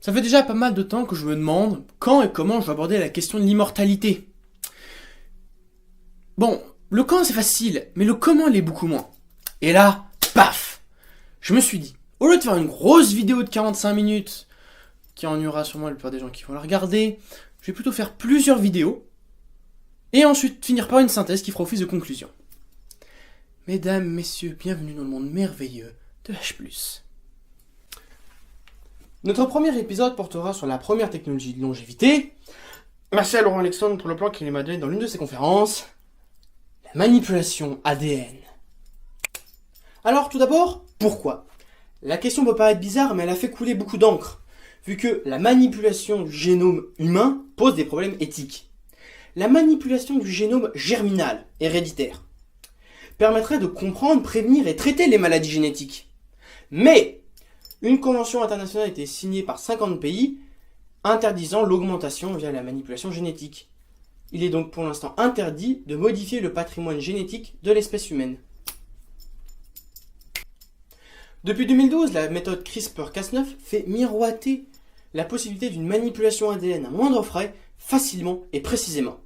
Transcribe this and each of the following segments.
Ça fait déjà pas mal de temps que je me demande quand et comment je vais aborder la question de l'immortalité. Bon, le quand c'est facile, mais le comment l'est beaucoup moins. Et là, paf! Je me suis dit, au lieu de faire une grosse vidéo de 45 minutes, qui ennuiera sûrement la plupart des gens qui vont la regarder, je vais plutôt faire plusieurs vidéos, et ensuite finir par une synthèse qui fera office de conclusion. Mesdames, messieurs, bienvenue dans le monde merveilleux de H+. Notre premier épisode portera sur la première technologie de longévité. Merci à Laurent Alexandre pour le plan qu'il m'a donné dans l'une de ses conférences. La manipulation ADN. Alors tout d'abord, pourquoi ? La question peut paraître bizarre, mais elle a fait couler beaucoup d'encre, vu que la manipulation du génome humain pose des problèmes éthiques. La manipulation du génome germinal, héréditaire, permettrait de comprendre, prévenir et traiter les maladies génétiques. Mais une convention internationale a été signée par 50 pays interdisant l'augmentation via la manipulation génétique. Il est donc pour l'instant interdit de modifier le patrimoine génétique de l'espèce humaine. Depuis 2012, la méthode CRISPR-Cas9 fait miroiter la possibilité d'une manipulation ADN à moindre frais, facilement et précisément.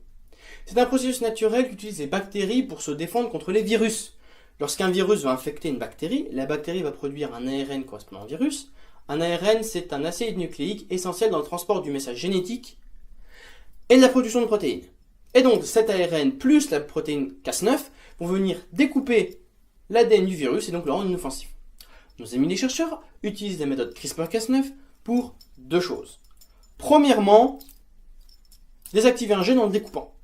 C'est un processus naturel qu'utilisent les bactéries pour se défendre contre les virus. Lorsqu'un virus va infecter une bactérie, la bactérie va produire un ARN correspondant au virus. Un ARN, c'est un acide nucléique essentiel dans le transport du message génétique et de la production de protéines. Et donc, cet ARN plus la protéine Cas9 vont venir découper l'ADN du virus et donc le rendre inoffensif. Nos amis les chercheurs utilisent la méthode CRISPR-Cas9 pour deux choses. Premièrement, désactiver un gène en le découpant.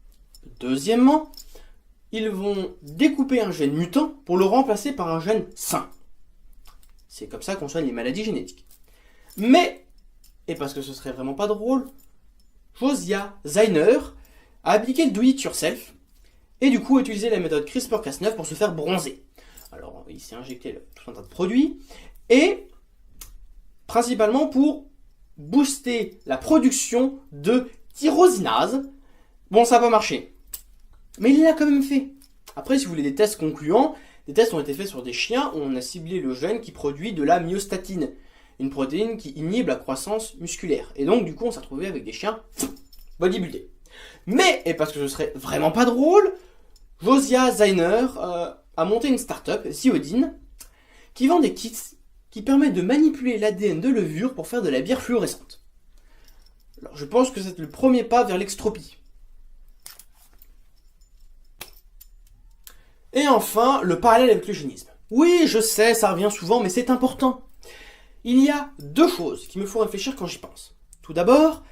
Deuxièmement, ils vont découper un gène mutant pour le remplacer par un gène sain. C'est comme ça qu'on soigne les maladies génétiques. Mais, et parce que ce serait vraiment pas drôle, Josiah Zeiner a appliqué le do it yourself et du coup a utilisé la méthode CRISPR-Cas9 pour se faire bronzer. Alors il s'est injecté tout un tas de produits et principalement pour booster la production de tyrosinase. Bon, ça n'a pas marché. Mais il l'a quand même fait. Après, si vous voulez des tests concluants, des tests ont été faits sur des chiens où on a ciblé le gène qui produit de la myostatine, une protéine qui inhibe la croissance musculaire. Et donc, du coup, on s'est retrouvé avec des chiens bodybuildés. Mais, et parce que ce serait vraiment pas drôle, Josiah Zeiner a monté une start-up, Ziodine, qui vend des kits qui permettent de manipuler l'ADN de levure pour faire de la bière fluorescente. Alors, je pense que c'est le premier pas vers l'extropie. Et enfin, le parallèle avec l'eugénisme. Oui, je sais, ça revient souvent, mais c'est important. Il y a deux choses qui me font réfléchir quand j'y pense. Tout d'abord,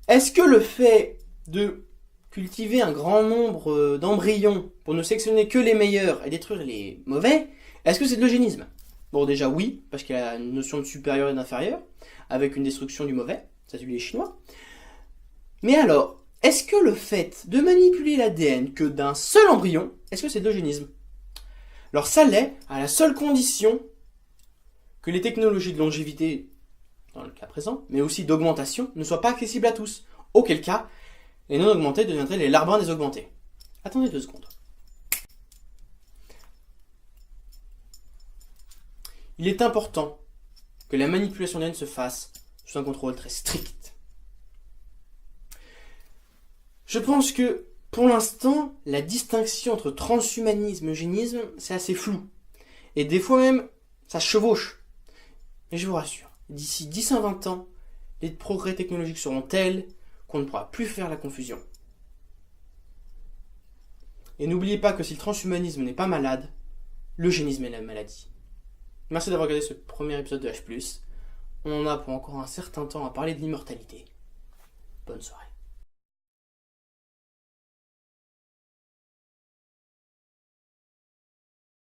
est-ce que le fait de cultiver un grand nombre d'embryons pour ne sélectionner que les meilleurs et détruire les mauvais, est-ce que c'est de l'eugénisme ? Bon, déjà oui, parce qu'il y a une notion de supérieur et d'inférieur, avec une destruction du mauvais, ça c'est les Chinois. Mais alors, est-ce que le fait de manipuler l'ADN que d'un seul embryon, est-ce que c'est de l'eugénisme ? Alors ça l'est à la seule condition que les technologies de longévité, dans le cas présent, mais aussi d'augmentation, ne soient pas accessibles à tous. Auquel cas, les non augmentés deviendraient les larbins des augmentés. Attendez 2 secondes. Il est important que la manipulation d'ADN se fasse sous un contrôle très strict. Je pense que, pour l'instant, la distinction entre transhumanisme et eugénisme, c'est assez flou. Et des fois même, ça se chevauche. Mais je vous rassure, d'ici 10 à 20 ans, les progrès technologiques seront tels qu'on ne pourra plus faire la confusion. Et n'oubliez pas que si le transhumanisme n'est pas malade, l'eugénisme est la maladie. Merci d'avoir regardé ce premier épisode de H+. On en a pour encore un certain temps à parler de l'immortalité. Bonne soirée.